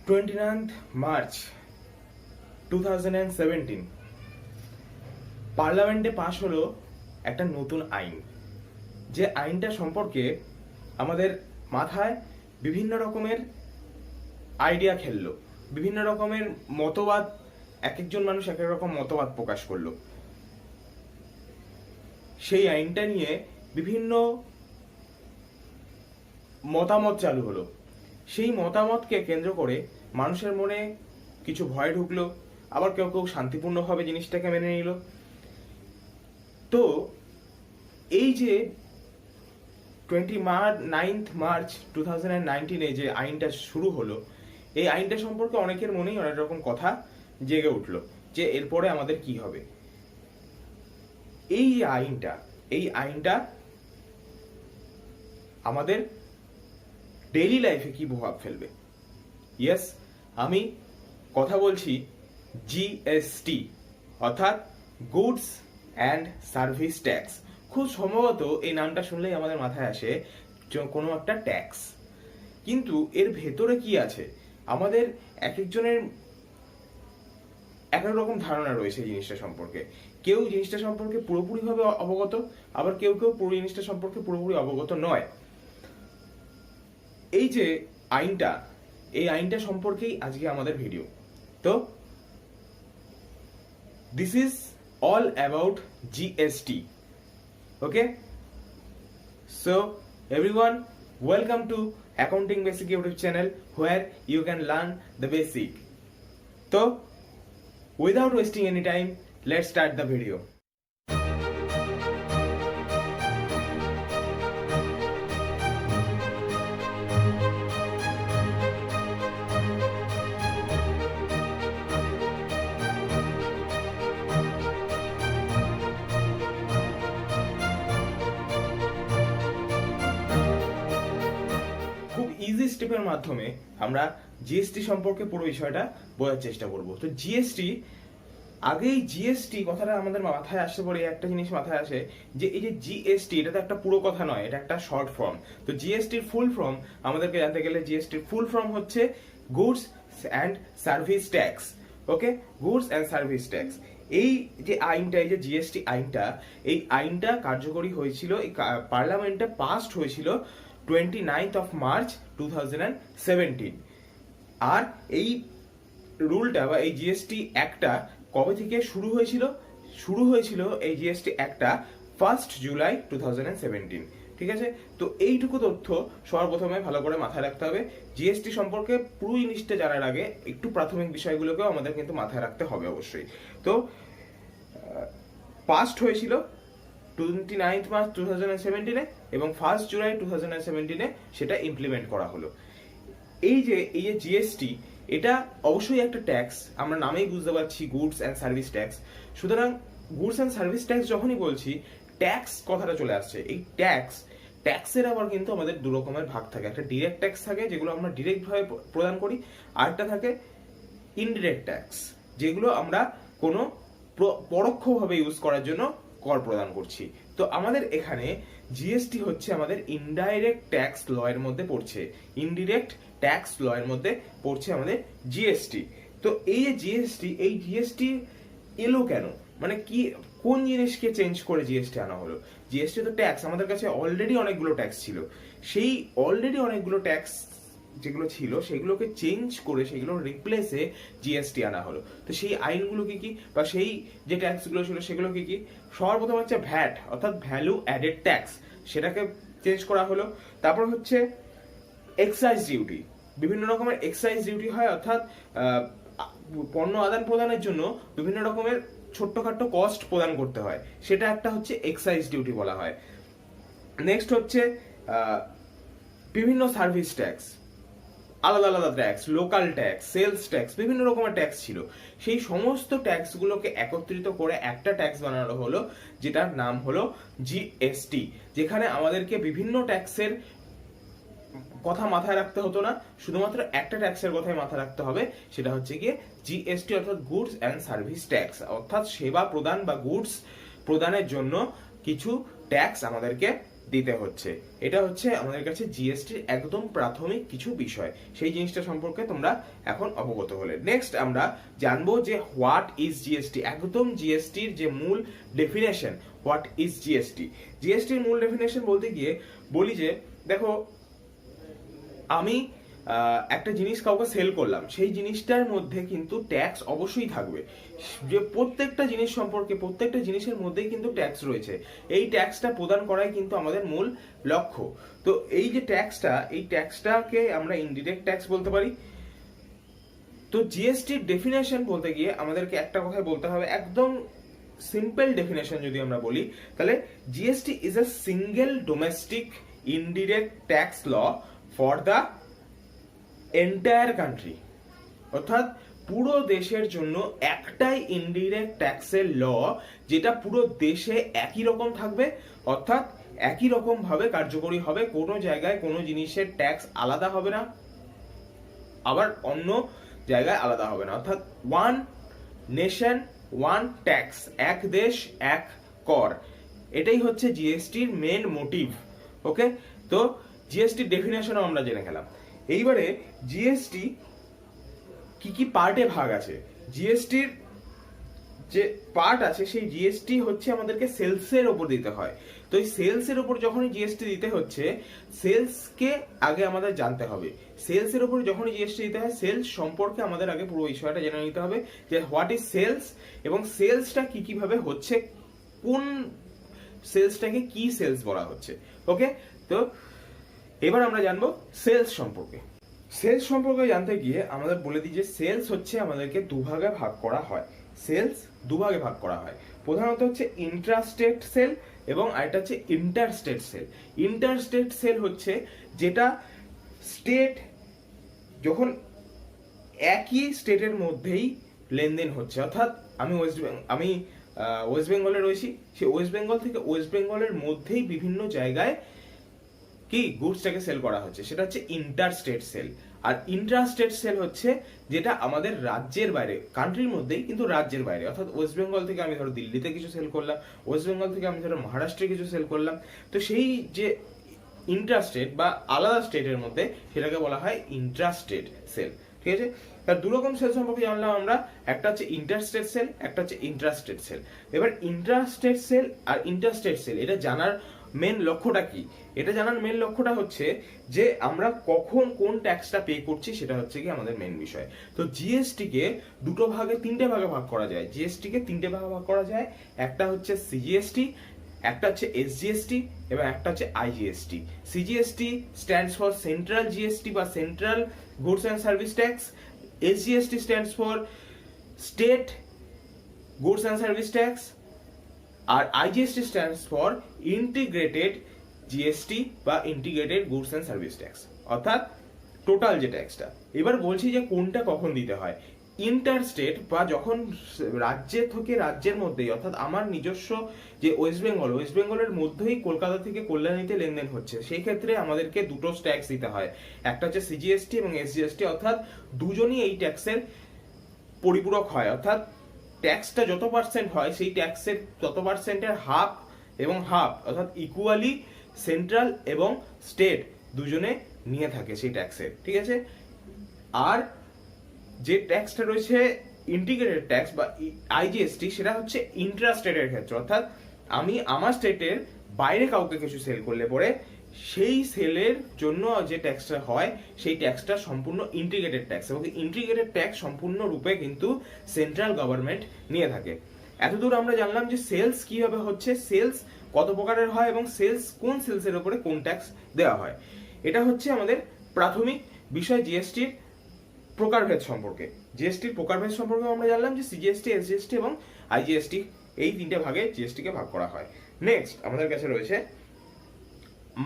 29th March 2017 পার্লামেন্টে পাশ হলো একটা নতুন আইন। যে আইনটা সম্পর্কে আমাদের মাথায় বিভিন্ন রকমের আইডিয়া খেললো, বিভিন্ন রকমের মতবাদ, এক একজন মানুষ এক এক রকম মতবাদ প্রকাশ করলো। সেই আইনটা নিয়ে বিভিন্ন মতামত চালু হলো। সেই মতামতকে কেন্দ্র করে মানুষের মনে কিছু ভয় ঢুকলো, আবার কেউ কেউ শান্তিপূর্ণভাবে জিনিসটাকে মেনে নিল। তো এই যে 29th মার্চ 2019 যে আইনটা শুরু হলো, এই আইনটা সম্পর্কে অনেকের মনেই অনেক রকম কথা জেগে উঠলো যে এরপরে আমাদের কি হবে। এই আইনটা আমাদের ডেইলি লাইফে কি প্রভাব ফেলবে। ইয়েস, আমি কথা বলছি জিএসটি, অর্থাৎ গুডস অ্যান্ড সার্ভিস ট্যাক্স। খুব সম্ভবত এই নামটা শুনলেই আমাদের মাথায় আসে কোনো একটা ট্যাক্স, কিন্তু এর ভেতরে কি আছে আমাদের এক একজনের এক এক রকম ধারণা রয়েছে জিনিসটা সম্পর্কে। কেউ জিনিসটা সম্পর্কে পুরোপুরিভাবে অবগত, আবার কেউ কেউ পুরো জিনিসটা সম্পর্কে পুরোপুরি অবগত নয়। এই যে এই আইনটা সম্পর্কেই আজকে আমাদের ভিডিও। তো this is all about GST. Okay, so everyone, welcome to accounting basic YouTube channel where you can learn the basic. তো without wasting any time, let's start the video. খুব ইজি স্টেপের মাধ্যমে আমরা জিএসটি সম্পর্কে পুরো বিষয়টা বোঝার চেষ্টা করব। তো আগেই জিএসটি কথাটা আমাদের মাথায় আসতে পরে একটা জিনিস মাথায় আসে যে এই যে জিএসটি, এটা তো একটা পুরো কথা নয়, এটা একটা শর্ট ফর্ম। তো জিএসটির ফুল ফর্ম আমাদেরকে জানতে গেলে জিএসটির ফুল ফর্ম হচ্ছে goods and service tax. Okay, goods and service tax. এই যে আইনটা, এই যে জিএসটি আইনটা, এই আইনটা কার্যকরী হয়েছিল, এই পার্লামেন্টে পাসড হয়েছিল 29th of March 2017। আর এই রুলটা বা এই জিএসটি অ্যাক্টটা কবে থেকে শুরু হয়েছিল এই জিএসটি অ্যাক্টটা 1st জুলাই 2017। ঠিক আছে, তো এইটুকু তথ্য সবার প্রথমে ভালো করে মাথায় রাখতে হবে। জিএসটি সম্পর্কে পুরো জিনিসটা জানার আগে একটু প্রাথমিক বিষয়গুলোকেও আমাদের কিন্তু মাথায় রাখতে হবে অবশ্যই। তো পাসড হয়েছিল 29th মার্চ 2017 এবং 1st জুলাই 2017 সেটা ইমপ্লিমেন্ট করা হলো। এই যে জিএসটি, এটা অবশ্যই একটা ট্যাক্স, আমরা নামেই বুঝতে পারছি গুডস অ্যান্ড সার্ভিস ট্যাক্স। সুতরাং গুডস অ্যান্ড সার্ভিস ট্যাক্স যখনই বলছি, ট্যাক্স কথাটা চলে আসছে। এই ট্যাক্সের আবার কিন্তু আমাদের দু রকমের ভাগ থাকে। একটা ডিরেক্ট ট্যাক্স থাকে, যেগুলো আমরা ডিরেক্ট ভাবে প্রদান করি, আরেকটা থাকে ইনডিরেক্ট ট্যাক্স, যেগুলো আমরা কোনো পরোক্ষভাবে ইউজ করার জন্য কর প্রদান করছি। তো আমাদের এখানে জিএসটি হচ্ছে আমাদের ইনডাইরেক্ট ট্যাক্স ল এর মধ্যে পড়ছে, ইনডিরেক্ট ট্যাক্স ল এর মধ্যে পড়ছে আমাদের জিএসটি। তো এই যে জিএসটি এলো কেন, মানে কি, কোন জিনিসকে চেঞ্জ করে জিএসটি আনা হলো? জিএসটি তো ট্যাক্স, আমাদের কাছে অলরেডি অনেকগুলো ট্যাক্স ছিল। সেই অলরেডি অনেকগুলো ট্যাক্স যেগুলো ছিল সেগুলোকে চেঞ্জ করে সেগুলোর রিপ্লেসে জিএসটি আনা হলো। তো সেই আইনগুলো কি বা সেই যে ট্যাক্সগুলো ছিল সেগুলো কি? সবার প্রথম হচ্ছে ভ্যাট, অর্থাৎ ভ্যালু অ্যাডেড ট্যাক্স, সেটাকে চেঞ্জ করা হলো। তারপর হচ্ছে এক্সাইজ ডিউটি, বিভিন্ন রকমের এক্সাইজ ডিউটি হয়, অর্থাৎ পণ্য আদান প্রদানের জন্য বিভিন্ন রকমের ছোট্টখাট্ট কস্ট প্রদান করতে হয়, সেটা একটা হচ্ছে এক্সাইজ ডিউটি বলা হয়। নেক্সট হচ্ছে বিভিন্ন সার্ভিস ট্যাক্স, আলাদা আলাদা tax, local tax, sales tax, বিভিন্ন রকমের ট্যাক্স ছিল। সেই সমস্ত ট্যাক্সগুলোকে একত্রিত করে একটা ট্যাক্স বানানো হলো, যেটার নাম হলো জিএসটি। যেখানে আমাদেরকে বিভিন্ন ট্যাক্সের কথা মাথায় রাখতে হতো না, শুধুমাত্র একটা ট্যাক্সের কথাই মাথায় রাখতে হবে, সেটা হচ্ছে গিয়ে জিএসটি, অর্থাৎ গুডস অ্যান্ড সার্ভিস ট্যাক্স। অর্থাৎ সেবা প্রদান বা গুডস প্রদানের জন্য কিছু ট্যাক্স আমাদেরকে দিতে হচ্ছে। এটা হচ্ছে আমাদের কাছে জিএসটির একদম প্রাথমিক কিছু বিষয়, সেই জিনিসটা সম্পর্কে তোমরা এখন অবগত হলে। নেক্সট আমরা জানবো যে হোয়াট ইজ জিএসটি, একদম জিএসটির যে মূল ডেফিনেশন, হোয়াট ইজ জিএসটি। জিএসটির মূল ডেফিনেশন বলতে গিয়ে বলি যে দেখো, আমি একটা জিনিস কাউকে সেল করলাম, সেই জিনিসটার মধ্যে কিন্তু ট্যাক্স অবশ্যই থাকবে। যে প্রত্যেকটা জিনিস সম্পর্কে, প্রত্যেকটা জিনিসের মধ্যেই কিন্তু ট্যাক্স রয়েছে। এই ট্যাক্সটা প্রদান করাই কিন্তু আমাদের মূল লক্ষ্য। তো এই যে ট্যাক্সটা, এই ট্যাক্সটাকে আমরা ইনডিরেক্ট ট্যাক্স বলতে পারি। তো জিএসটির ডেফিনেশন বলতে গিয়ে আমাদেরকে একটা কথাই বলতে হবে, একদম সিম্পল ডেফিনেশন যদি আমরা বলি, তাহলে GST is a single domestic indirect tax law for the entire country. অর্থাৎ পুরো দেশের জন্য একটাই ইনডিরেক্ট ট্যাক্সের ল, যেটা পুরো দেশে একই রকম থাকবে, অর্থাৎ একই রকম ভাবে কার্যকরী হবে। কোনো জায়গায় কোনো জিনিসের ট্যাক্স আলাদা হবে না, আবার অন্য জায়গায় আলাদা হবে না। অর্থাৎ ওয়ান নেশন ওয়ান ট্যাক্স, এক দেশ এক কর, এটাই হচ্ছে জিএসটির মেন মোটিভ। ওকে, তো জিএসটির ডেফিনেশনও আমরা জেনে গেলাম। এইবারে জিএসটি কি কি পার্টে ভাগ আছে। জিএসটির যে পার্ট আছে, সেই জিএসটি হচ্ছে আমাদেরকে সেলসের ওপর দিতে হয়। তো এই সেলসের ওপর যখনই জিএসটি দিতে হচ্ছে, সেলসকে আগে আমাদের জানতে হবে। সেলসের ওপর যখনই জিএসটি দিতে হয়, সেলস সম্পর্কে আমাদের আগে পুরো বিষয়টা জেনে নিতে হবে যে হোয়াট ইজ সেলস, এবং সেলসটা কি কিভাবে হচ্ছে, কোন সেলসটাকে কি সেলস বলা হচ্ছে। ওকে, তো এবার আমরা জানবো সেলস সম্পর্কে। সেলস সম্পর্কে জানতে গিয়ে আমাদের বলে দিই যে সেলস হচ্ছে আমাদেরকে দুভাগে ভাগ করা হয়। সেলস দুভাগে ভাগ করা হয়, প্রধানত হচ্ছে ইন্ট্রাস্টেট সেল এবং আরেকটা হচ্ছে ইন্টারস্টেট সেল। ইন্টারস্টেট সেল হচ্ছে যেটা স্টেট, যখন একই স্টেটের মধ্যেই লেনদেন হচ্ছে, অর্থাৎ আমি ওয়েস্ট বেঙ্গলে রয়েছি, সেই ওয়েস্ট বেঙ্গল থেকে ওয়েস্ট বেঙ্গলের মধ্যেই বিভিন্ন জায়গায় কি গুডসটাকে সেল করা হচ্ছে, সেটা হচ্ছে ইন্টারস্টেট সেল। আর ইন্ট্রাস্টেট সেল হচ্ছে যেটা আমাদের রাজ্যের বাইরে, কান্ট্রির মধ্যেই কিন্তু রাজ্যের বাইরে। অর্থাৎ ওয়েস্ট বেঙ্গল থেকে আমি ধরো দিল্লিতে কিছু সেল করলাম, ওয়েস্ট বেঙ্গল থেকে আমি ধরো মহারাষ্ট্রে কিছু সেল করলাম, তো সেই যে ইন্ট্রাস্টেট বা আলাদা স্টেটের মধ্যে, সেটাকে বলা হয় ইন্ট্রাস্টেট সেল। ঠিক আছে, তার দু রকম সেল সম্পর্কে জানলাম আমরা, একটা হচ্ছে ইন্টারস্টেট সেল, একটা হচ্ছে ইন্ট্রাস্টেট সেল। এবার ইন্ট্রাস্টেট সেল আর ইন্টারস্টেট সেল, এটা জানার মেন লক্ষ্যটা কি? এটা জানার মেন লক্ষ্যটা হচ্ছে যে আমরা কখন কোন ট্যাক্সটা পে করছি, সেটা হচ্ছে কি আমাদের মেন বিষয়। তো জিএসটি কে তিনটে ভাগে ভাগ করা যায়। জিএসটি কে তিনটে ভাগে ভাগ করা যায়, একটা হচ্ছে সিজিএসটি, একটা হচ্ছে এসজিএসটি এবং একটা হচ্ছে IGST. CGST stands for central GST বা central goods and service tax. SGST stands for state goods and service tax. আর IGST stands for integrated GST বা integrated goods and service tax, অর্থাৎ total যে ট্যাক্সটা। এবার বলছি যে কোনটা কখন দিতে হয়। ইন্টারস্টেট বা যখন রাজ্যের থেকে রাজ্যের মধ্যেই, অর্থাৎ আমার নিজস্ব যে ওয়েস্ট বেঙ্গলের মধ্যেই কলকাতা থেকে কল্যাণীতে লেনদেন হচ্ছে, সেই ক্ষেত্রে আমাদেরকে দুটো ট্যাক্স দিতে হয়, একটা হচ্ছে সিজিএসটি এবং এসজিএসটি। অর্থাৎ দুজনই এই ট্যাক্সের পরিপূরক হয়, অর্থাৎ ট্যাক্সটা যত পার্সেন্ট হয়, সেই ট্যাক্সের তত পার্সেন্টের হাফ এবং হাফ, অর্থাৎ ইকুয়ালি সেন্ট্রাল এবং স্টেট দুজনে নিয়ে থাকে সেই ট্যাক্সের। ঠিক আছে, আর যে ট্যাক্সটা রয়েছে ইন্টিগ্রেটেড ট্যাক্স বা আইজিএসটি, সেটা হচ্ছে ইন্ট্রাস্টেটের ক্ষেত্রে, অর্থাৎ আমি আমার স্টেটের বাইরে কাউকে কিছু সেল করলে পরে সেই সেলের জন্য যে ট্যাক্সটা হয়, সেই ট্যাক্সটা সম্পূর্ণ ইন্টিগ্রেটেড ট্যাক্স, এবং ইন্টিগ্রেটেড ট্যাক্স সম্পূর্ণ রূপে কিন্তু সেন্ট্রাল গভর্নমেন্ট নিয়ে থাকে। এতদূর আমরা জানলাম যে সেলস কিভাবে হচ্ছে, সেলস কত প্রকারের হয় এবং সেলস কোন সেলসের উপরে কোন ট্যাক্স দেওয়া হয়। এটা হচ্ছে আমাদের প্রাথমিক বিষয় জিএসটির প্রকারভেদ সম্পর্কে। জিএসটির প্রকারভেদ সম্পর্কে আমরা জানলাম যে সিজিএসটি, এসজিএসটি এবং আইজিএসটি, এই তিনটে ভাগে জিএসটি কে ভাগ করা হয়। নেক্সট আমাদের কাছে রয়েছে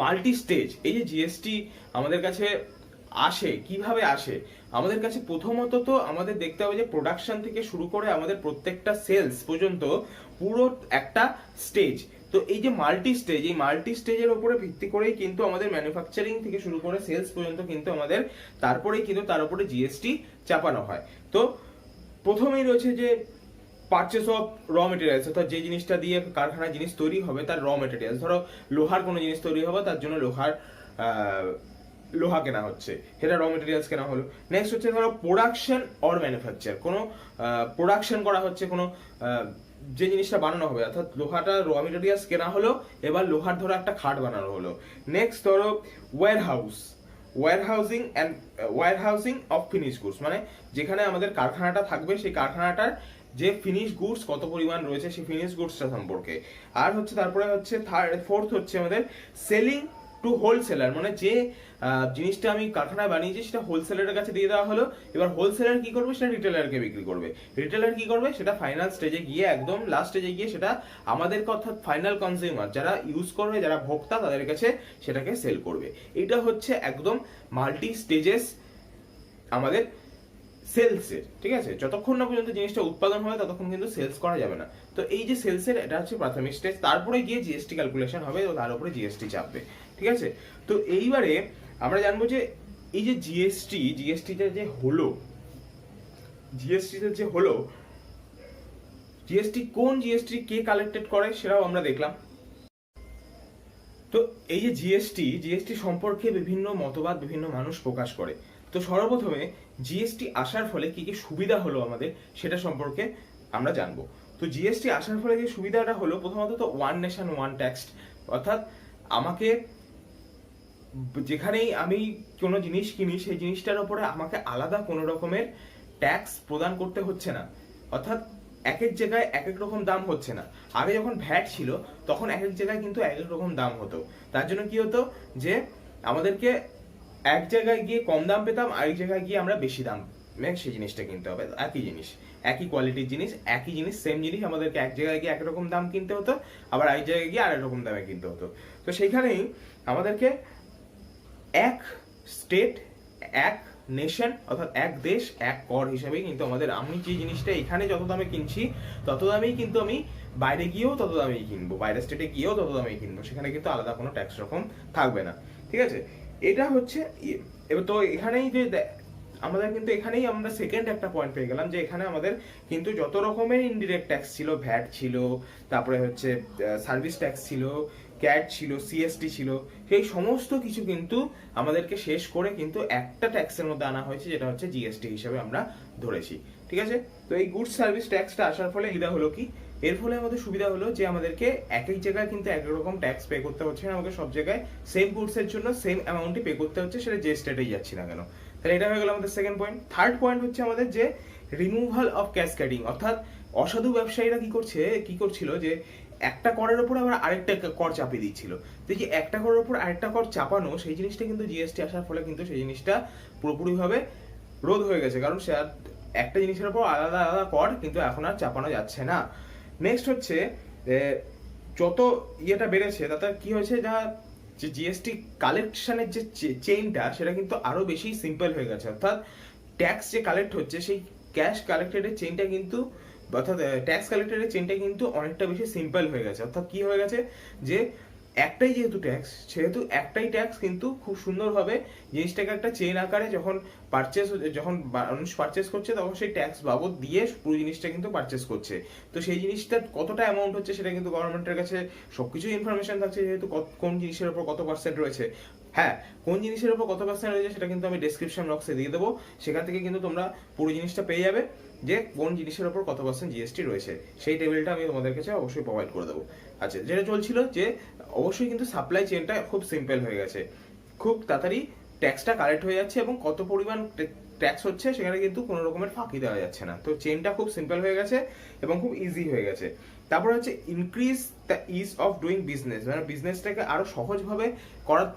মাল্টি স্টেজ। এই যে জিএসটি আমাদের কাছে আসে, কিভাবে আসে আমাদের কাছে? প্রথমত তো আমাদের দেখতে হবে যে প্রোডাকশন থেকে শুরু করে আমাদের প্রত্যেকটা সেলস পর্যন্ত পুরো একটা স্টেজ। তো এই যে মাল্টি স্টেজ, এই মাল্টি স্টেজের উপরে ভিত্তি করেই কিন্তু আমাদের ম্যানুফ্যাকচারিং থেকে শুরু করে সেলস পর্যন্ত কিন্তু আমাদের তারপরেই কিন্তু তার উপরে জিএসটি চাপানো হয়। তো প্রথমেই রয়েছে যে পারচেস অফ র মেটেরিয়ালস, অর্থাৎ যে জিনিসটা দিয়ে কারখানায় জিনিস তৈরি হবে তার র মেটেরিয়ালস, ধরো লোহার কোনো জিনিস তৈরি হবে তার জন্য লোহা কেনা হচ্ছে, সেটা র মেটেরিয়ালস কেনা হলো। নেক্সট হচ্ছে ধরো প্রোডাকশন অর ম্যানুফ্যাকচার, কোনো প্রোডাকশন করা হচ্ছে, কোনো যে জিনিসটা বানানো হবে, অর্থাৎ লোহাটা র মেটেরিয়ালস কেনা হলো, এবার লোহার ধরো একটা খাট বানানো হলো। নেক্সট ধরো ওয়্যারহাউজিং অফ ফিনিশ গুডস, মানে যেখানে আমাদের কারখানাটা থাকবে সেই কারখানাটার যে ফিনিশ গুডস কত পরিমাণ রয়েছে সেই ফিনিশ গুডসটা সম্পর্কে। আর হচ্ছে তারপরে হচ্ছে ফোর্থ হচ্ছে আমাদের সেলিং টু হোলসেলার, মানে যে জিনিসটা আমি কারখানায় বানিয়েছি সেটা হোলসেলারের কাছে দিয়ে দেওয়া হলো, এবার হোলসেলার কি করবে, সেটা রিটেলারকে বিক্রি করবে। রিটেলার কি করবে, সেটা ফাইনাল স্টেজে গিয়ে, একদম লাস্ট স্টেজে গিয়ে সেটা আমাদের অর্থাৎ ফাইনাল কনজিউমার যারা ইউজ করবে, যারা ভোক্তা, তাদের কাছে সেটাকে সেল করবে। এটা হচ্ছে একদম মাল্টি স্টেজেস আমাদের সেলসের, ঠিক আছে। যতক্ষণ না পর্যন্ত জিনিসটা উৎপাদন হয় ততক্ষণ কিন্তু সেলস করা যাবে না। তো এই যে সেলসের, এটা হচ্ছে প্রাথমিক স্টেজ, তারপরে গিয়ে জিএসটি ক্যালকুলেশন হবে এবং তার উপরে জিএসটি চাপবে, ঠিক আছে। তো এইবারে আমরা জানবো যে এই যে জিএসটিতে যে হলো, কোন জিএসটি কে কালেক্টেড করে সেটাও আমরা দেখলাম। তো এই যে জিএসটি সম্পর্কে বিভিন্ন মতবাদ বিভিন্ন মানুষ প্রকাশ করে। তো সর্বপ্রথমে জিএসটি আসার ফলে কি কি সুবিধা হলো আমাদের সেটা সম্পর্কে আমরা জানবো। তো জিএসটি আসার ফলে যে সুবিধাটা হলো, প্রথমত তো ওয়ান নেশন ওয়ান ট্যাক্স, অর্থাৎ আমাকে যেখানেই আমি কোনো জিনিস কিনি সেই জিনিসটার উপরে আমাকে আলাদা কোনো রকমের ট্যাক্স প্রদান করতে হচ্ছে না, অর্থাৎ এক এক জায়গায় এক এক রকম দাম হচ্ছে না। আগে যখন ভ্যাট ছিল তখন এক এক জায়গায় কিন্তু এক এক রকম দাম হতো, তার জন্য কি হতো যে আমাদেরকে এক জায়গায় গিয়ে কম দাম পেতাম, আরেক জায়গায় গিয়ে আমরা বেশি দাম সেই জিনিসটা কিনতে হবে। একই জিনিস, একই কোয়ালিটির জিনিস, একই জিনিস, সেম জিনিস আমাদেরকে এক জায়গায় গিয়ে একরকম দাম কিনতে হতো, আবার আরেক জায়গায় গিয়ে আরেক রকম দামে কিনতে হতো। তো সেইখানেই আমাদেরকে এক স্টেট এক নেশন, অর্থাৎ এক দেশ এক কর হিসেবেই কিন্তু আমাদের, আমি যে জিনিসটা এখানে যত দামে কিনছি তত দামেই কিন্তু আমি বাইরে গিয়েও তত দামেই কিনবো, বাইরের স্টেটে গিয়েও তত দামেই কিনবো, সেখানে কিন্তু আলাদা কোনো ট্যাক্স রকম থাকবে না, ঠিক আছে। এটা হচ্ছে এবার তো এখানেই যে আমাদের কিন্তু এখানেই আমরা সেকেন্ড একটা পয়েন্ট পেয়ে গেলাম যে এখানে আমাদের কিন্তু যত রকমের ইনডিরেক্ট ট্যাক্স ছিল, ভ্যাট ছিল, তারপরে হচ্ছে সার্ভিস ট্যাক্স ছিল, ক্যাট ছিল, সিএসটি ছিল, সেই সমস্ত কিছু কিন্তু আমাদেরকে শেষ করে কিন্তু একটা ট্যাক্সের মধ্যে আনা হয়েছে, যেটা হচ্ছে জিএসটি হিসেবে আমরা ধরেছি, ঠিক আছে। তো এই গুডস সার্ভিস ট্যাক্সটা আসার ফলে সুবিধা হলো কি, এর ফলে আমাদের সুবিধা হলো যে আমাদেরকে এক এক জায়গায় কিন্তু এক রকম ট্যাক্স পে করতে হচ্ছে না, আমাকে সব জায়গায় সেম গুডস এর জন্য সেম অ্যামাউন্টই পে করতে হচ্ছে, সেটা যে স্টেটেই যাচ্ছি না কেন। তাহলে এটা হয়ে গেল আমাদের সেকেন্ড পয়েন্ট। থার্ড পয়েন্ট হচ্ছে আমাদের যে রিমুভাল অফ ক্যাসকেডিং, অর্থাৎ অসাধু ব্যবসায়ীরা কি করছিল যে একটা করের উপর আবার আরেকটা কর চাপিয়ে দিচ্ছিল। তো যে একটা করের উপর আরেকটা কর চাপানো, সেই জিনিসটা কিন্তু জিএসটি আসার ফলে কিন্তু সেই জিনিসটা পুরোপুরিভাবে রোধ হয়ে গেছে, কারণ সে একটা জিনিসের উপর আলাদা আলাদা কর কিন্তু এখন আর চাপানো যাচ্ছে না। নেক্সট হচ্ছে যত ইয়েটা বেড়েছে তাতে কি হয়েছে, যে জিএসটি কালেকশনের যে চেইনটা সেটা কিন্তু আরো বেশি সিম্পল হয়ে গেছে, অর্থাৎ ট্যাক্স যে কালেক্ট হচ্ছে সেই ক্যাশ কালেক্টেডের চেইনটা কিন্তু, অর্থাৎ ট্যাক্স কালেক্টেডের চেইনটা কিন্তু অনেকটা বেশি সিম্পল হয়ে গেছে। অর্থাৎ কি হয়ে গেছে যে একটাই যেহেতু ট্যাক্স, সেহেতু একটাই ট্যাক্স কিন্তু খুব সুন্দরভাবে জিনিসটাকে একটা চেইন আকারে যখন মানুষ পারচেস করছে তখন সেই ট্যাক্স বাবদ দিয়ে পুরো জিনিসটা কিন্তু পারচেস করছে। তো সেই জিনিসটা কতটা অ্যামাউন্ট হচ্ছে সেটা কিন্তু গভর্নমেন্টের কাছে সবকিছু ইনফরমেশন থাকছে, যেহেতু কোন জিনিসের উপর কত পার্সেন্ট রয়েছে। হ্যাঁ, কোন জিনিসের উপর কত পার্সেন্ট রয়েছে সেটা কিন্তু আমি ডেসক্রিপশন বক্সে দিয়ে দেবো, সেখান থেকে কিন্তু তোমরা পুরো জিনিসটা পেয়ে যাবে যে কোন জিনিসের উপর কত পার্সেন্ট জিএসটি রয়েছে, সেই টেবিলটা আমি তোমাদের কাছে অবশ্যই প্রোভাইড করে দেবো। আচ্ছা, যেটা চলছিল যে অবশ্যই কিন্তু সাপ্লাই চেইনটা খুব সিম্পল হয়ে গেছে, খুব তাড়াতাড়ি ট্যাক্সটা কালেক্ট হয়ে যাচ্ছে এবং কত পরিমাণ ট্যাক্স হচ্ছে সেখানে কিন্তু কোনো রকমের ফাঁকি দেওয়া যাচ্ছে না। তো চেইনটা খুব সিম্পল হয়ে গেছে এবং খুব ইজি হয়ে গেছে। তারপর হচ্ছে increase the is of doing business, মানে বিজনেসটাকে আরো সহজভাবে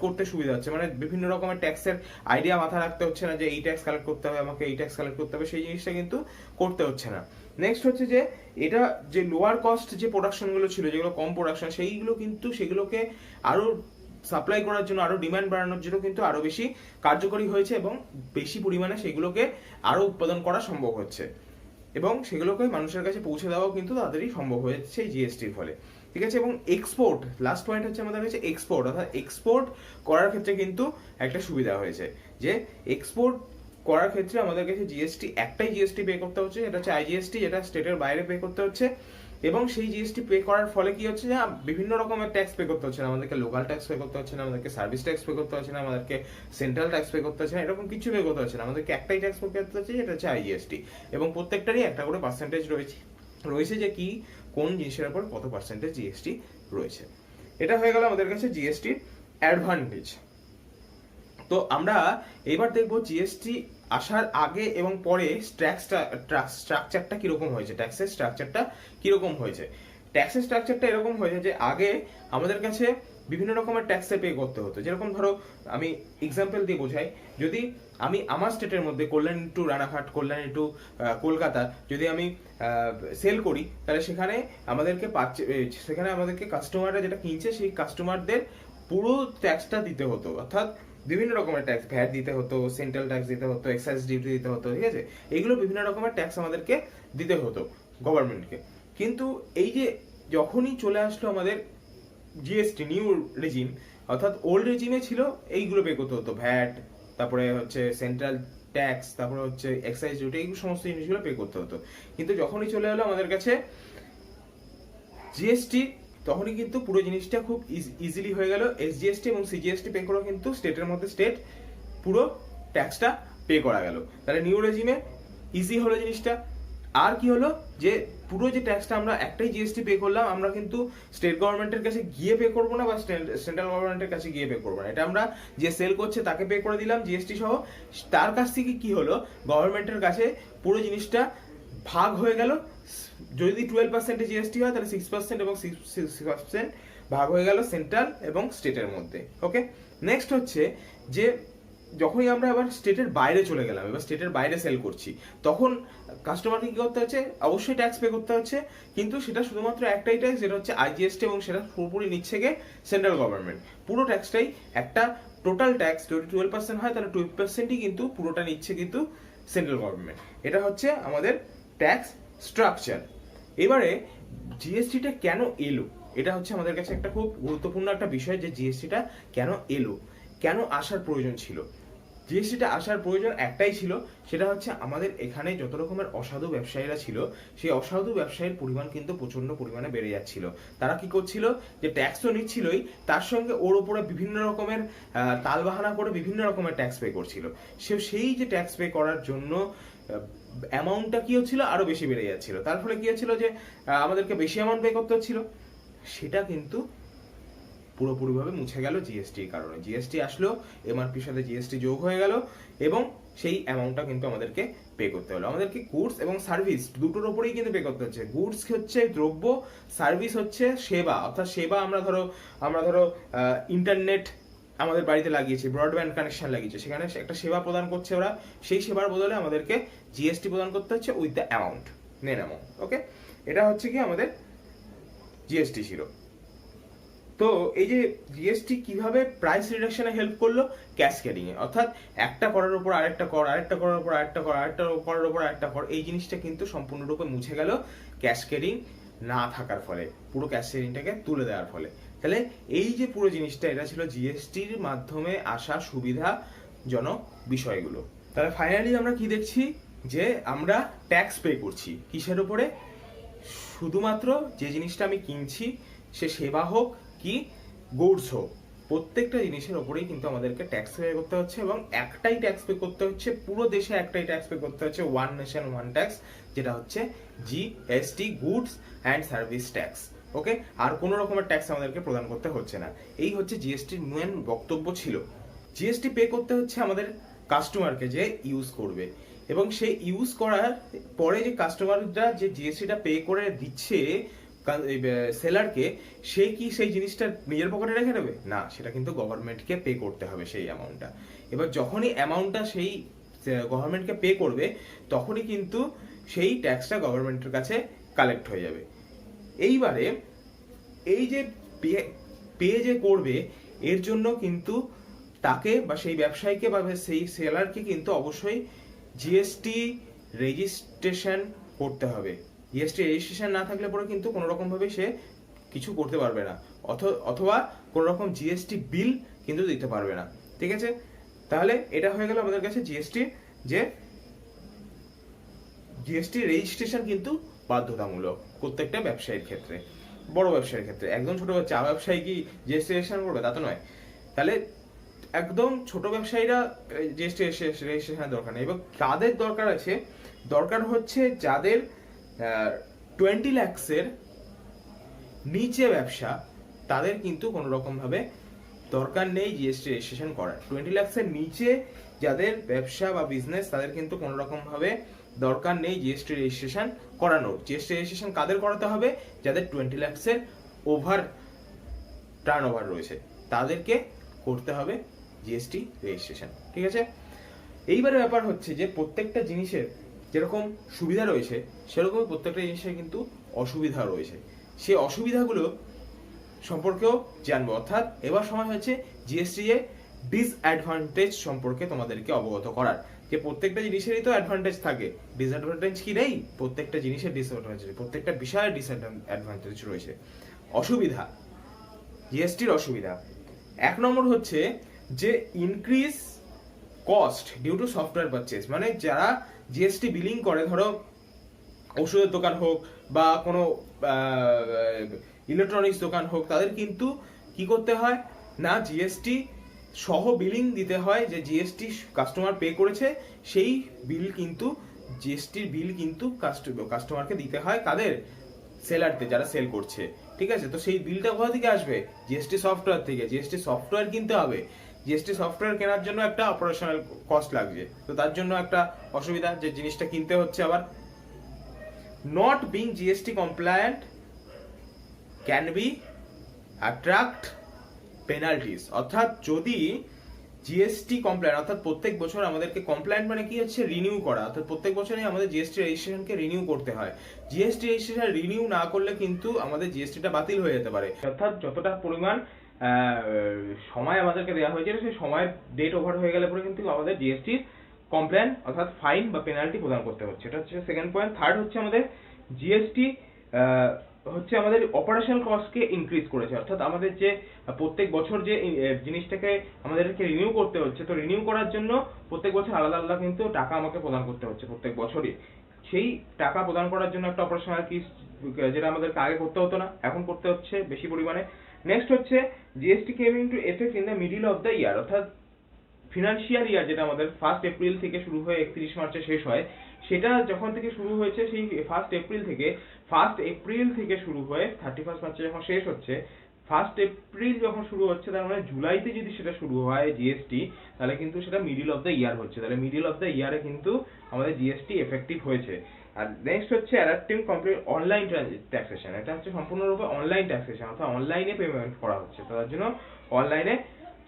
করতে সুবিধা হচ্ছে, মানে বিভিন্ন রকমের ট্যাক্সের আইডিয়া মাথা রাখতে হচ্ছে না যে এই ট্যাক্স কালেক্ট করতে হবে, আমাকে এই ট্যাক্স কালেক্ট করতে হবে, সেই জিনিসটা কিন্তু করতে হচ্ছে না। নেক্সট হচ্ছে যে এটা যে লোয়ার কস্ট যে প্রোডাকশনগুলো ছিল, যেগুলো কম প্রোডাকশন, সেইগুলো কিন্তু সেগুলোকে আরো সাপ্লাই করার জন্য, আরো ডিমান্ড বাড়ানোর জন্য কিন্তু আরো বেশি কার্যকরী হয়েছে এবং বেশি পরিমাণে সেগুলোকে আরো উৎপাদন করা সম্ভব হচ্ছে এবং সেগুলোকে মানুষের কাছে পৌঁছে দেওয়াও কিন্তু তাড়াতাড়ি সম্ভব হয়েছে এই জিএসটির ফলে, ঠিক আছে। এবং এক্সপোর্ট, লাস্ট পয়েন্ট হচ্ছে আমাদের কাছে এক্সপোর্ট, অর্থাৎ এক্সপোর্ট করার ক্ষেত্রে কিন্তু একটা সুবিধা হয়েছে যে এক্সপোর্ট করার ক্ষেত্রে আমাদের কাছে জিএসটি একটাই জিএসটি পে করতে হচ্ছে, এটা হচ্ছে আইজিএসটি, যেটা স্টেটের বাইরে পে করতে হচ্ছে। এবং সেই জিএসটি পে করার ফলে কি হচ্ছে যে বিভিন্ন রকমের ট্যাক্স পে করতে হচ্ছে না, আমাদেরকে লোকাল ট্যাক্স পে করতে হচ্ছে না, আমাদেরকে সার্ভিস ট্যাক্স পে করতে হচ্ছে না, আমাদেরকে সেন্ট্রাল ট্যাক্স পে করতে হচ্ছে না, এরকম কিছু পে করতে হচ্ছে না, আমাদেরকে একটাই ট্যাক্স পে করতে হচ্ছে, যেটা হচ্ছে আইজিএসটি। এবং প্রত্যেকটারই একটা করে পার্সেন্টেজ রয়েছে যে কি কোন জিনিসের উপর কত পার্সেন্টেজ জিএসটি রয়েছে। এটা হয়ে গেল আমাদের কাছে জিএসটির অ্যাডভান্টেজ। তো আমরা এবার দেখবো জিএসটি আসার আগে এবং পরে স্ট্রাকচারটা কিরকম হয়েছে, ট্যাক্সের স্ট্রাকচারটা কিরকম হয়েছে। ট্যাক্সের স্ট্রাকচারটা এরকম হয়েছে যে আগে আমাদের কাছে বিভিন্ন রকমের ট্যাক্সে পে করতে হতো। যেরকম ধরো আমি এক্সাম্পল দিয়ে বোঝাই, যদি আমি আমার স্টেটের মধ্যে কল্যাণ টু রানাঘাট, কল্যাণ টু কলকাতা যদি আমি সেল করি, তাহলে সেখানে আমাদেরকে কাস্টমাররা যেটা কিনছে সেই কাস্টমারদের পুরো ট্যাক্সটা দিতে হতো, অর্থাৎ বিভিন্ন রকমের ট্যাক্স, ভ্যাট দিতে হতো, সেন্ট্রাল ট্যাক্স দিতে হতো, এক্সাইজ ডিউটি দিতে হতো, ঠিক আছে, এগুলো বিভিন্ন রকমের ট্যাক্স আমাদেরকে দিতে হতো গভর্নমেন্টকে। কিন্তু এই যে যখনই চলে আসলো আমাদের জিএসটি নিউ রেজিম, অর্থাৎ ওল্ড রেজিমে ছিল এইগুলো পে করতে হতো, ভ্যাট, তারপরে হচ্ছে সেন্ট্রাল ট্যাক্স, তারপরে হচ্ছে এক্সাইজ ডিউটি, এই সমস্ত জিনিসগুলো পে করতে হতো। কিন্তু যখনই চলে এলো আমাদের কাছে জিএসটি, তখনই কিন্তু পুরো জিনিসটা খুব ইজিলি হয়ে গেল। এসজিএসটি এবং সিজিএসটি পে করা কিন্তু স্টেটের মধ্যে স্টেট পুরো ট্যাক্সটা পে করা গেল। তাহলে নিউ রেজিমে ইজি হলো জিনিসটা। আর কি হলো যে পুরো যে ট্যাক্সটা আমরা একটাই জিএসটি পে করলাম, আমরা কিন্তু স্টেট গভর্নমেন্টের কাছে গিয়ে পে করবো না বা সেন্ট্রাল গভর্নমেন্টের কাছে গিয়ে পে করবো না, এটা আমরা যে সেল করছে তাকে পে করে দিলাম জিএসটি সহ। তার কাছ থেকে কি হলো, গভর্নমেন্টের কাছে পুরো জিনিসটা ভাগ হয়ে গেল। যদি 12% জিএসটি হয় তাহলে 6% এবং 6% ভাগ হয়ে গেল সেন্ট্রাল এবং স্টেটের মধ্যে। ওকে, নেক্সট হচ্ছে যে যখনই আমরা আবার স্টেটের বাইরে চলে গেলাম, এবার স্টেটের বাইরে সেল করছি, তখন কাস্টমারকে কি করতে হচ্ছে, অবশ্যই ট্যাক্স পে করতে হচ্ছে, কিন্তু সেটা শুধুমাত্র একটাই ট্যাক্স, যেটা হচ্ছে আইজিএসটি, এবং সেটা পুরোপুরি নিচ্ছে গিয়ে সেন্ট্রাল গভর্নমেন্ট। পুরো ট্যাক্সটাই একটা টোটাল ট্যাক্স, যদি 12% হয় তাহলে 12%ই কিন্তু পুরোটা নিচ্ছে কিন্তু সেন্ট্রাল গভর্নমেন্ট। এটা হচ্ছে আমাদের ট্যাক্স স্ট্রাকচার। এবারে জিএসটিটা কেন এলো, এটা হচ্ছে আমাদের কাছে একটা খুব গুরুত্বপূর্ণ একটা বিষয়, যে জিএসটিটা কেন এলো, কেন আসার প্রয়োজন ছিল। জিএসটিটা আসার প্রয়োজন একটাই ছিল, সেটা হচ্ছে আমাদের এখানে যত রকমের অসাধু ব্যবসায়ীরা ছিল, সেই অসাধু ব্যবসায়ীর পরিমাণ কিন্তু প্রচন্ড পরিমাণে বেড়ে যাচ্ছিল। তারা কি করছিল, যে ট্যাক্স তো নিচ্ছিলই, তার সঙ্গে ওর উপরে বিভিন্ন রকমের তালবাহানা করে বিভিন্ন রকমের ট্যাক্স পে করছিল। সেই যে ট্যাক্স পে করার জন্য অ্যামাউন্টটা কি হচ্ছিল, আরো বেশি বেড়ে যাচ্ছিল। তার ফলে কি হচ্ছিল, যে আমাদেরকে বেশি অ্যামাউন্ট পে করতে হচ্ছিল। সেটা কিন্তু পুরোপুরিভাবে মুছে গেল জিএসটির কারণে। জিএসটি আসলো, এমআরপির সাথে জিএসটি যোগ হয়ে গেল, এবং সেই অ্যামাউন্টটা কিন্তু আমাদেরকে পে করতে হলো। আমাদেরকে গুডস এবং সার্ভিস দুটোর উপরেই কিন্তু পে করতে হচ্ছে। গুডস হচ্ছে দ্রব্য, সার্ভিস হচ্ছে সেবা, অর্থাৎ সেবা আমরা ধরো ইন্টারনেট আমাদের বাড়িতে লাগিয়েছি, ব্রডব্যান্ড কানেকশন লাগিয়েছে, সেখানে একটা সেবা প্রদান করছে ওরা, সেই সেবার বদলে আমাদেরকে জিএসটি প্রদান করতে হচ্ছে উইথ দ্য অ্যামাউন্ট, নেন অ্যামাউন্ট। ওকে, এটা হচ্ছে কি আমাদের জিএসটি ছিল। তো এই যে জিএসটি কিভাবে প্রাইস রিডাকশনে হেল্প করলো, ক্যাসকেডিং এ, অর্থাৎ একটা করার উপর আরেকটা কর, আরেকটা করার উপর আরেকটা কর, আরেকটা করার উপর আরেকটা কর, এই জিনিসটা কিন্তু সম্পূর্ণরূপে মুছে গেল ক্যাসকেডিং না থাকার ফলে, পুরো ক্যাসকেডিংটাকে তুলে দেওয়ার ফলে। তাহলে এই যে পুরো জিনিসটা, এটা ছিল জিএসটির মাধ্যমে আসা সুবিধাজনক বিষয়গুলো। তাহলে ফাইনালি আমরা কি দেখছি, যে আমরা ট্যাক্স পে করছি কিসের উপরে, শুধুমাত্র যে জিনিসটা আমি কিনছি, সে সেবা হোক কি গুডস হোক, প্রত্যেকটা জিনিসের ওপরেই কিন্তু আমাদেরকে ট্যাক্স পে করতে হচ্ছে, এবং একটাই ট্যাক্স পে করতে হচ্ছে, পুরো দেশে একটাই ট্যাক্স পে করতে হচ্ছে, ওয়ান নেশন ওয়ান ট্যাক্স, যেটা হচ্ছে GST, goods and service tax. Okay, আর কোনো রকমের ট্যাক্স আমাদেরকে প্রদান করতে হচ্ছে না। এই হচ্ছে জিএসটির মেন বক্তব্য ছিল। জিএসটি পে করতে হচ্ছে আমাদের কাস্টমারকে, যে ইউজ করবে, এবং সেই ইউজ করার পরে যে কাস্টমাররা যে জিএসটিটা পে করে দিচ্ছে সেলারকে, সে কি সেই জিনিসটা নিজের পকেটে রেখে দেবে না, সেটা কিন্তু গভর্নমেন্টকে পে করতে হবে সেই অ্যামাউন্টটা। এবার যখনই অ্যামাউন্টটা সেই গভর্নমেন্টকে পে করবে, তখনই কিন্তু সেই ট্যাক্সটা গভর্নমেন্টের কাছে কালেক্ট হয়ে যাবে। এইবারে এই যে পে যে করবে, এর জন্য কিন্তু তাকে বা সেই ব্যবসায়ীকে বা সেই সেলারকে কিন্তু অবশ্যই জিএসটি রেজিস্ট্রেশন করতে হবে। জিএসটি রেজিস্ট্রেশন না থাকলে পরে কিন্তু কোনো রকম ভাবে সে কিছু করতে পারবে না, অথবা কোনো রকম জিএসটি বিল কিন্তু দিতে পারবে না। ঠিক আছে, তাহলে এটা হয়ে গেল আমাদের কাছে জিএসটি যে জিএসটি রেজিস্ট্রেশন কিন্তু বাধ্যতামূলক প্রত্যেকটা ব্যবসায়ীর ক্ষেত্রে। বড় ব্যবসায়ীর ক্ষেত্রে, একদম ছোট চা ব্যবসায়ী কি জিএসটি রেজিস্ট্রেশন করবে তা তো নয়। তাহলে একদম ছোট ব্যবসায়ীরা জিএসটি রেজিস্ট্রেশনের দরকার নেই। এবং কাদের দরকার আছে, দরকার হচ্ছে যাদের 20 lakhs-এর নিচে ব্যবসা, তাদের কিন্তু কোনো রকম ভাবে দরকার নেই জিএসটি রেজিস্ট্রেশন করার। 20 lakhs-এর নিচে যাদের ব্যবসা বা বিজনেস, তাদের কিন্তু কোনো রকম ভাবে দরকার নেই জিএসটি রেজিস্ট্রেশন করানোর। জিএসটি রেজিস্ট্রেশন কাদের করাতে হবে, যাদের 20 lakhs-এর ওভার টার্নওভার রয়েছে, তাদেরকে করতে হবে জিএসটি রেজিস্ট্রেশন। ঠিক আছে, এইবারে ব্যাপার হচ্ছে যে প্রত্যেকটা জিনিসের যেরকম সুবিধা রয়েছে সেরকমই প্রত্যেকটা জিনিসের কিন্তু অসুবিধা রয়েছে। সেই অসুবিধাগুলো সম্পর্কেও জানবো। অর্থাৎ এবার সময় হচ্ছে জিএসটি এর ডিসঅ্যাডভান্টেজ সম্পর্কে তোমাদেরকে অবগত করার। যে প্রত্যেকটা জিনিসেরই তো অ্যাডভান্টেজ থাকে, ডিসঅ্যাডভান্টেজ কি নেই? প্রত্যেকটা জিনিসের ডিসঅ্যাডভান্টেজ, প্রত্যেকটা বিষয়ের ডিসঅ্যাডভান্টেজ রয়েছে। অসুবিধা, জিএসটির অসুবিধা 1 নম্বর হচ্ছে যে increase cost due to software purchase. মানে যারা জিএসটি বিলিং করে, ধরো ওষুধের দোকান হোক বা কোনো ইলেকট্রনিক্স দোকান হোক, তাদের কিন্তু কি করতে হয় না, জিএসটি সহ বিলিং দিতে হয়। যে জিএসটি কাস্টমার পে করেছে সেই বিল কিন্তু, জিএসটির বিল কিন্তু কাস্টমারকে দিতে হয়। কাদের? সেলারদের, যারা সেল করছে। ঠিক আছে, তো সেই বিলটা কোথা থেকে আসবে? জিএসটি সফটওয়্যার থেকে। জিএসটি সফটওয়্যার কিনতে হবে, জিএসটি সফটওয়্যার কেনার জন্য একটা অপারেশনাল কস্ট লাগছে, তো তার জন্য একটা অসুবিধা যে জিনিসটা কিনতে হচ্ছে। আবার not being GST compliant can be attract penalties. অর্থাৎ যদি জিএসটি কমপ্লায়েন্ট, অর্থাৎ প্রত্যেক বছর আমাদেরকে কমপ্লায়েন্ট মানে কি হচ্ছে, রিনিউ করা। অর্থাৎ প্রত্যেক বছরই আমাদের জিএসটি রেজিস্ট্রেশনকে রিনিউ করতে হয়। জিএসটি রেজিস্ট্রেশন রিনিউ না করলে কিন্তু আমাদের জিএসটিটা বাতিল হয়ে যেতে পারে। অর্থাৎ যতটা পরিমাণ সময় আমাদেরকে দেওয়া হয়েছিল, সেই সময়ের ডেট ওভার হয়ে গেলে পরে কিন্তু আমাদের জিএসটির কমপ্লেন অর্থাৎ ফাইন বা পেনাল্টি প্রদান করতে হচ্ছে। এটা হচ্ছে সেকেন্ড পয়েন্ট। থার্ড হচ্ছে আমাদের জিএসটি হচ্ছে আমাদের অপারেশনাল কস্টকে ইনক্রিজ করেছে। অর্থাৎ আমাদের যে প্রত্যেক বছর যে জিনিসটাকে আমাদেরকে রিনিউ করতে হচ্ছে, তো রিনিউ করার জন্য প্রত্যেক বছর আলাদা আলাদা কিন্তু টাকা আমাকে প্রদান করতে হচ্ছে প্রত্যেক বছরই। সেই টাকা প্রদান করার জন্য একটা অপারেশনাল কি, যেটা আমাদেরকে আগে করতে হতো না, এখন করতে হচ্ছে বেশি পরিমাণে। নেক্সট হচ্ছে GST came into effect in the middle of the year. অর্থাৎ ফিনান্সিয়াল ইয়ার যেটা আমাদের 1 এপ্রিল থেকে শুরু হয়ে 31 মার্চে শেষ হয়, সেটা যখন থেকে শুরু হয়েছে সেই 1 এপ্রিল থেকে শুরু হয়ে 31 মার্চে যখন শেষ হচ্ছে, 1 এপ্রিল যখন শুরু হচ্ছে, তার মানে জুলাইতে যদি সেটা শুরু হয় জিএসটি, তাহলে কিন্তু সেটা মিডল অফ দ্য ইয়ার হচ্ছে। তাহলে মিডল অফ দ্য ইয়ারে কিন্তু আমাদের জিএসটি এফেক্টিভ হয়েছে। আর নেক্সট হচ্ছে অ্যাডাপ্টিং কমপ্লিট অনলাইন ট্যাক্সেশন। এটা হচ্ছে সম্পূর্ণরূপে অনলাইন ট্যাক্সেশন, অর্থাৎ অনলাইনে পেমেন্ট করা হচ্ছে, তার জন্য অনলাইনে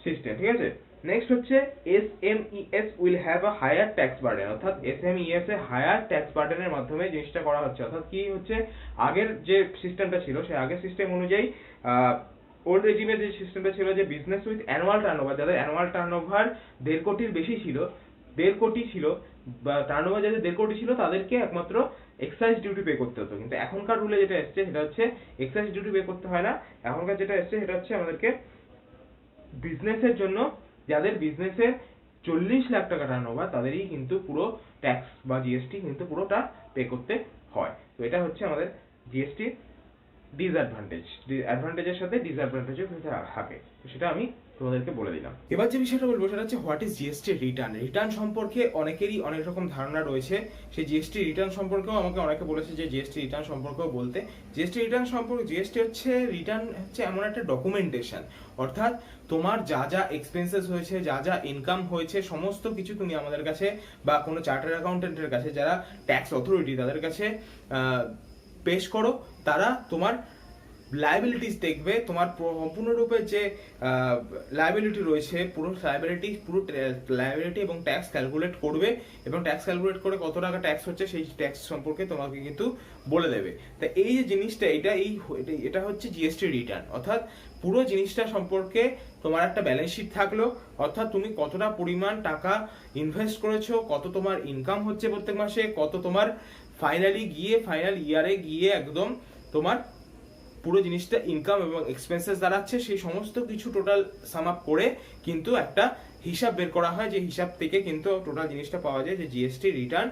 সিস্টেম। ঠিক আছে, নেক্সট হচ্ছে SMEs will have a higher tax burden. অর্থাৎ SMEs এ হায়ার ট্যাক্স বার্ডেনের মাধ্যমে জিনিসটা করা হচ্ছে। অর্থাৎ কি হচ্ছে, আগের যে সিস্টেমটা ছিল, সেই আগের সিস্টেম অনুযায়ী ওল্ড রেজিমের যে সিস্টেমটা ছিল, যে বিজনেস উইথ অ্যানুয়াল টার্নওভার, যাদের অ্যানুয়াল টার্নওভার 1.5 কোটির বেশি ছিল, 1.5 কোটি ছিল বা টার্নওভার যাদের 1.5 কোটি ছিল, তাদেরকে একমাত্র এক্সাইজ ডিউটি পে করতে হতো। কিন্তু এখনকার রুলে যেটা এসছে সেটা হচ্ছে এক্সাইজ ডিউটি পে করতে হয় না। এখনকার যেটা এসছে সেটা হচ্ছে আমাদেরকে বিজনেসের জন্য, যাদের বিজনেসের 40 লাখ টাকা টার্নওভার, তাদেরই কিন্তু পুরো ট্যাক্স বা জিএসটি কিন্তু পুরোটা পে করতে হয়। তো এটা হচ্ছে আমাদের জিএসটি ডিসঅ্যাডভান্টেজ। অ্যাডভান্টেজের সাথে ডিসঅ্যাডভান্টেজও কিন্তু থাকে, তো সেটা আমি তোমাদেরকে বলে দিলাম। এবার যে বিষয়টা বলবো সেটা হচ্ছে what is GST return. Return সম্পর্কে অনেকেরই অনেক রকম ধারণা রয়েছে। সেই জিএসটি রিটার্ন সম্পর্কেও আমাকে অনেকে বলেছে যে জিএসটি রিটার্ন সম্পর্কেও বলতে। জিএসটি রিটার্ন সম্পর্কে, জিএসটি হচ্ছে, রিটার্ন হচ্ছে এমন একটা ডকুমেন্টেশন, অর্থাৎ তোমার যা যা এক্সপেন্সেস হয়েছে, যা যা ইনকাম হয়েছে, সমস্ত কিছু তুমি আমাদের কাছে বা কোনো চার্টার্ড অ্যাকাউন্টেন্টের কাছে, যারা ট্যাক্স অথরিটি, তাদের কাছে পেশ করো। তারা তোমার লায়াবিলিটিস দেখবে, তোমার সম্পূর্ণরূপে যে লায়াবিলিটি রয়েছে, পুরো লায়াবিলিটি এবং ট্যাক্স ক্যালকুলেট করবে, এবং ট্যাক্স ক্যালকুলেট করে কত টাকা ট্যাক্স হচ্ছে সেই ট্যাক্স সম্পর্কে তোমাকে কিন্তু বলে দেবে। তা এই যে জিনিসটা, এটা হচ্ছে জিএসটি রিটার্ন। অর্থাৎ পুরো জিনিসটা সম্পর্কে তোমার একটা ব্যালেন্স শিট থাকলো, অর্থাৎ তুমি কতটা পরিমাণ টাকা ইনভেস্ট করেছো, কত তোমার ইনকাম হচ্ছে প্রত্যেক মাসে, কত তোমার ফাইনাল ইয়ারে গিয়ে একদম তোমার পুরো জিনিসটা ইনকাম এবং এক্সপেন্সেস দাঁড়াচ্ছে, সেই সমস্ত কিছু টোটাল সাম আপ করে কিন্তু একটা হিসাব বের করা হয়, যে হিসাব থেকে কিন্তু টোটাল জিনিসটা পাওয়া যায়, যে জিএসটি রিটার্ন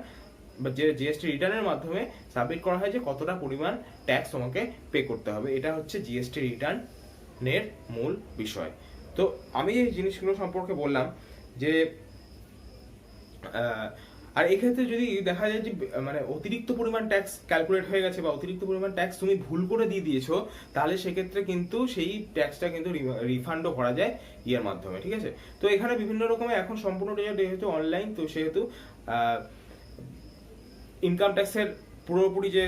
বা যে জিএসটি রিটার্নের মাধ্যমে সাবমিট করা হয় যে কতটা পরিমাণ ট্যাক্স তোমাকে পে করতে হবে। এটা হচ্ছে জিএসটি রিটার্নের মূল বিষয়। তো আমি এই জিনিসগুলো সম্পর্কে বললাম যে আর এক্ষেত্রে যদি দেখা যায় যে মানে অতিরিক্ত পরিমাণ ট্যাক্স ক্যালকুলেট হয়ে গেছে বা অতিরিক্ত পরিমাণ ট্যাক্স তুমি ভুল করে দিয়ে দিয়েছো, তাহলে সেক্ষেত্রে কিন্তু সেই ট্যাক্সটা কিন্তু রিফান্ডও করা যায় ইয়ের মাধ্যমে, ঠিক আছে। তো এখানে বিভিন্ন রকমের এখন সম্পূর্ণটা যেহেতু অনলাইন, তো সেহেতু ইনকাম ট্যাক্সের পুরোপুরি যে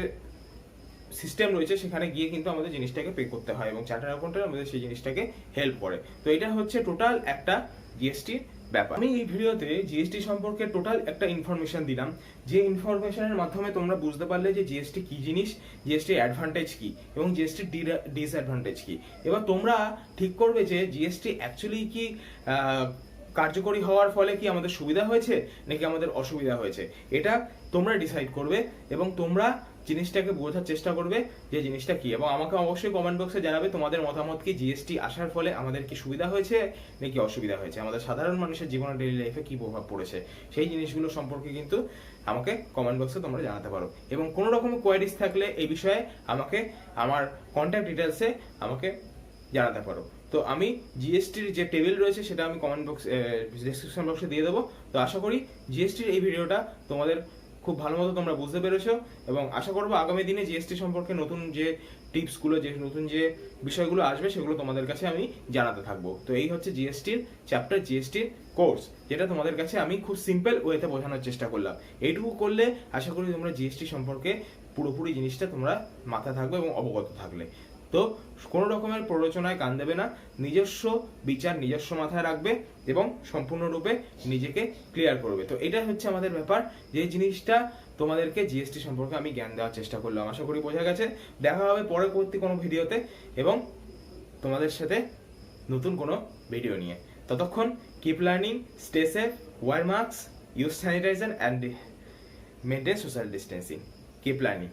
সিস্টেম রয়েছে সেখানে গিয়ে কিন্তু আমাদের জিনিসটাকে পে করতে হয় এবং চার্টার অ্যাকাউন্টেন্ট আমাদের সেই জিনিসটাকে হেল্প করে। তো এটা হচ্ছে টোটাল একটা জিএসটির ব্যাপার। আমি এই ভিডিওতে জিএসটি সম্পর্কে টোটাল একটা ইনফরমেশন দিলাম, যে ইনফরমেশনের মাধ্যমে তোমরা বুঝতে পারলে যে জিএসটি কি জিনিস, জিএসটির অ্যাডভান্টেজ কি এবং জিএসটির ডিসঅ্যাডভান্টেজ কি। এবার তোমরা ঠিক করবে যে জিএসটি অ্যাকচুয়ালি কি কার্যকরী হওয়ার ফলে কি আমাদের সুবিধা হয়েছে নাকি আমাদের অসুবিধা হয়েছে, এটা তোমরা ডিসাইড করবে এবং তোমরা জিনিসটাকে বোঝার চেষ্টা করবে যে জিনিসটা কি। এবং আমাকে অবশ্যই কমেন্ট বক্সে জানাবে তোমাদের মতামত কি, জিএসটি আসার ফলে আমাদের কি সুবিধা হয়েছে নাকি অসুবিধা হয়েছে, আমাদের সাধারণ মানুষের জীবনে ডেইলি লাইফে কি প্রভাব পড়েছে, সেই জিনিসগুলো সম্পর্কে কিন্তু আমাকে কমেন্ট বক্সে তোমরা জানাতে পারো। এবং কোনো রকম কোয়ারিজ থাকলে এই বিষয়ে আমাকে আমার কন্ট্যাক্ট ডিটেলসে আমাকে জানাতে পারো। তো আমি জিএসটির যে টেবিল রয়েছে সেটা আমি কমেন্ট বক্স ডেসক্রিপশন বক্সে দিয়ে দেবো। তো আশা করি জিএসটির এই ভিডিওটা তোমাদের খুব ভালো মতো তোমরা বুঝতে পেরেছো এবং আশা করবো আগামী দিনে জিএসটি সম্পর্কে নতুন যে টিপসগুলো, যে নতুন যে বিষয়গুলো আসবে সেগুলো তোমাদের কাছে আমি জানাতে থাকবো। তো এই হচ্ছে জিএসটির চ্যাপ্টার, জিএসটির কোর্স, যেটা তোমাদের কাছে আমি খুব সিম্পল ওয়েতে বোঝানোর চেষ্টা করলাম। এইটুকু করলে আশা করি তোমরা জিএসটি সম্পর্কে পুরোপুরি জিনিসটা তোমরা মাথায় থাকবে এবং অবগত থাকলে। তো কোনো রকমের প্ররোচনায় কান দেবে না, নিজস্ব বিচার নিজস্ব মাথায় রাখবে এবং সম্পূর্ণরূপে নিজেকে ক্লিয়ার করবে। তো এটা হচ্ছে আমাদের ব্যাপার, যে জিনিসটা তোমাদেরকে জিএসটি সম্পর্কে আমি জ্ঞান দেওয়ার চেষ্টা করলাম। আশা করি বোঝা গেছে। দেখা হবে পরবর্তী কোনো ভিডিওতে এবং তোমাদের সাথে নতুন কোনো ভিডিও নিয়ে। ততক্ষণ keep learning, stay safe, wear mask, use sanitiser and maintain social distancing. Keep learning.